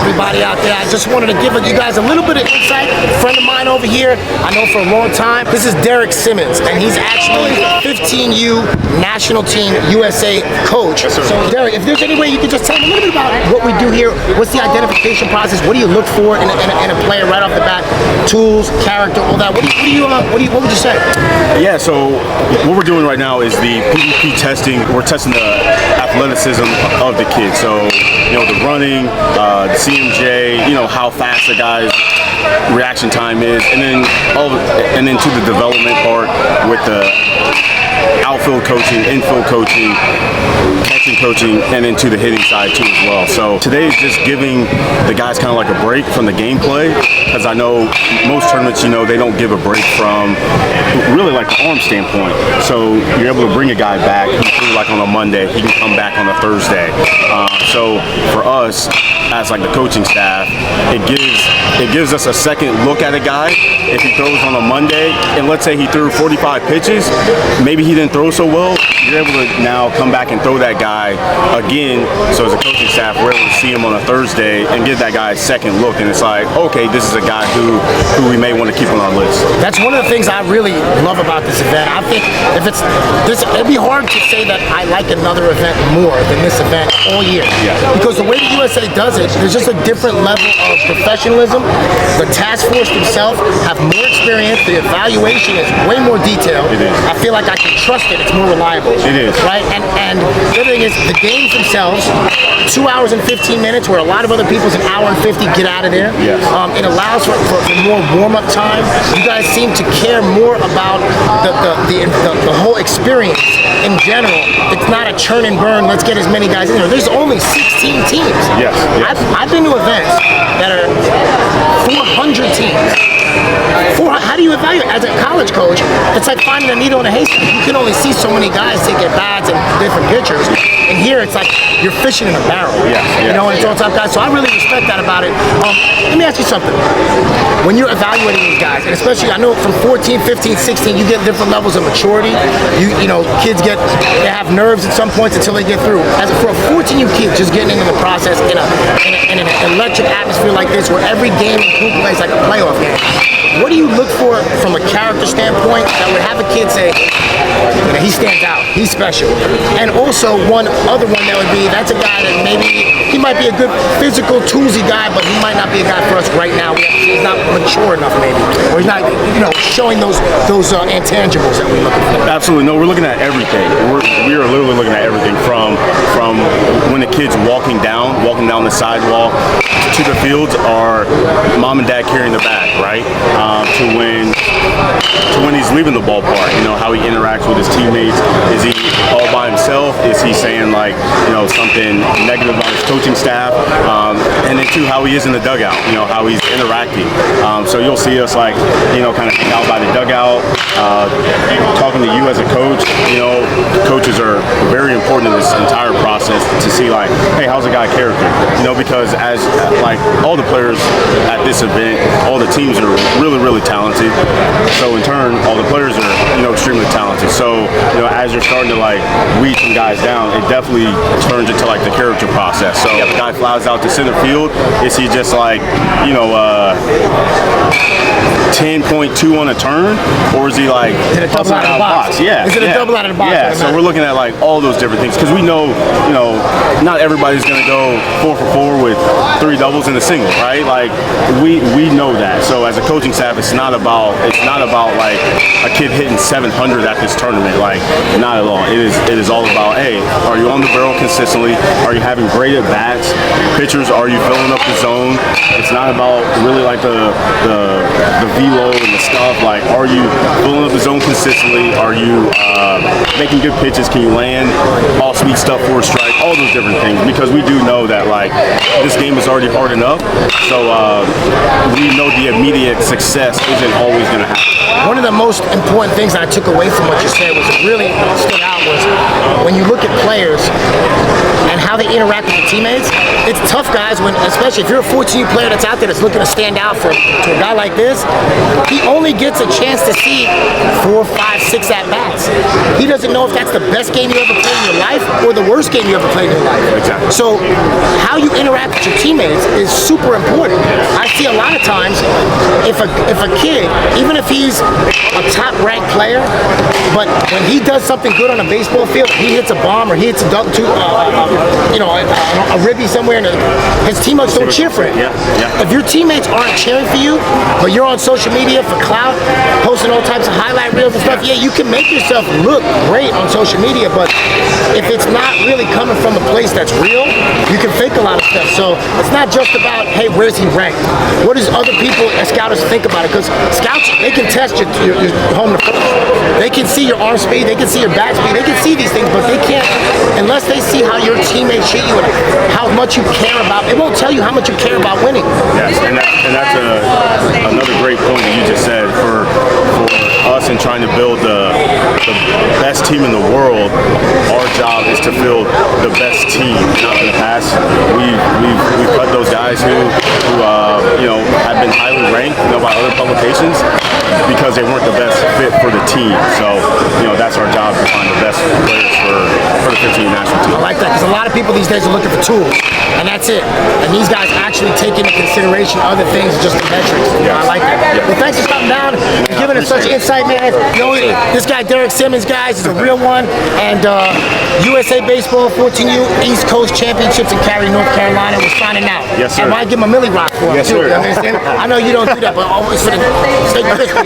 everybody out there. I just wanted to give you guys a little bit of insight. A friend of mine over here, I know for a long time. This is Simmons, and he's actually 15U National Team USA coach. Yes, sir. So Derek, if there's any way you could just tell me a little bit about what we do here, what's the identification process, what do you look for in a player right off the bat, tools, character, all that. What would you say? Yeah, so what we're doing right now is the PvP testing. We're testing the athleticism of the kid. So, the running, the CMJ, how fast the guy's reaction time is, and then to the development part with the outfield coaching, infield coaching, catching coaching, and then to the hitting side too as well. So today is just giving the guys kind of like a break from the gameplay, because I know most tournaments, they don't give a break from really like the arm standpoint. So you're able to bring a guy back, like on a Monday, he can come back on a Thursday. So for us, as like the coaching staff, it gives us a second look at a guy. If he throws on a Monday, and let's say he threw 45 pitches, maybe he didn't throw so well, you're able to now come back and throw that guy again. So as a coaching staff, we're able to see him on a Thursday and give that guy a second look, and it's like, okay, this is a guy who we may want to keep on our list. That's one of the things I really love about this event. I think it'd be hard to say that I like another event more than this event all year. Yeah. Because the way the USA does it, there's just a different level of professionalism. The task force themselves have more experience. The evaluation is way more detailed. It is. I feel like I can trust it. It's more reliable. It is. Right? And the other thing is the games themselves, 2 hours and 15 minutes, where a lot of other people's an hour and 50 get out of there. Yes. It allows for more warm-up time. You guys seem to care more about the whole experience in general. It's not a churn and burn, let's get as many guys in there. There's only 16 teams. Yes. I've been to events that are 400 teams. How do you evaluate? As a college coach, it's like finding a needle in a haystack. You can only see so many guys take at bats and different pitchers. And here it's like you're fishing in a barrel. And it's all top guys. So I really respect that about it. Let me ask you something. When you're evaluating these guys, and especially I know from 14, 15, 16, you get different levels of maturity. Kids they have nerves at some points until they get through. For a 14U kid just getting into the process in an electric atmosphere like this, where every game in pool plays like a playoff game, what do you look for from a character standpoint that would have a kid say, he stands out, he's special? And also one other one that would be, that's a guy that maybe, he might be a good physical, toolsy guy, but he might not be a guy for us right now. He's not mature enough maybe, or he's not showing those intangibles that we're looking for. Absolutely. No, we're looking at everything. We are literally looking at everything from when the kid's walking down the sidewalk to the fields, are mom and dad carrying the bag, right? To when he's leaving the ballpark, how he interacts with his teammates. Is he all by himself? Is he saying something negative about his coaching staff? And then too, how he is in the dugout, how he's interacting. So you'll see us kind of hang out by the dugout, talking to you as a coach. Coaches are very important in this entire process to see hey, how's a guy character? Because as all the players at this event, all the teams are really, really talented. So in turn, all the players are, extremely talented. So, as you're starting to weed some guys down, it definitely turns into the character process. So if a guy flies out to center field, is he just 10.2 on a turn, or is he double out of the box? Yeah. Is it a double out of the box? Yeah. So we're looking at all those different things, because we know, not everybody's gonna go 4 for 4 with 3 doubles and a single, right? We know that. So as a coaching staff, it's not about a kid hitting 700 at this tournament. Not at all. It is all about, hey, are you on the barrel consistently? Are you having great at bats? Pitchers, are you filling up the zone? It's not about really the velo and the stuff. Are you filling up the zone consistently? Are you making good pitches? Can you land off-speed stuff for a strike? All those different things, because we do know that this game is already hard enough. So we know the immediate success isn't always going to happen. One of the most important things I took away from what you said was it really stood out was when you look at players and how they interact with the teammates. It's tough, guys, especially if you're a 14 player that's out there that's looking to stand out to a guy like this. He only gets a chance to see 4, 5, 6 at-bats. He doesn't know if that's the best game you ever played in your life or the worst game you ever played point in your life. Exactly. So how you interact with your teammates is super important. I see a lot of times if a kid, even if he's a top-ranked player, but when he does something good on a baseball field, he hits a bomb or he hits a dunk to, a ribby somewhere, and his teammates don't cheer for him. Yeah. If your teammates aren't cheering for you, but you're on social media for clout, posting all types of highlight reels and stuff, yeah, you can make yourself look great on social media, but if it's not really coming from a place that's real, you can fake a lot of stuff. So it's not just about, hey, where's he ranked? What does other people and scouters think about it? Because scouts, they can test your home to first. They can see your arm speed, they can see your bat speed, they can see these things, but they can't, unless they see how your teammates treat you and how much you care about, it won't tell you how much you care about winning. Yes, and that's another great point that you just said. For us in trying to build the best team in the world, our job is to build the best team. Not in the past, we've cut those guys who have been highly ranked, by other publications because they weren't the best fit for the team. So that's our job, to find the best players for the 15 national team. I like that, because a lot of people these days are looking for tools, and that's it. And these guys actually take into consideration other things, just the metrics. Yes. I like that. Yeah. Well, thanks for coming down, giving us such insight, man. This guy Derek Simmons, guys, is a real one. And USA Baseball 14U East Coast Championships in Cary, North Carolina. We're signing out. Yes, sir. And why give him a Millie Rock for him, Yes, too? sir. You understand? I know you don't do that, but always for the steak crispy.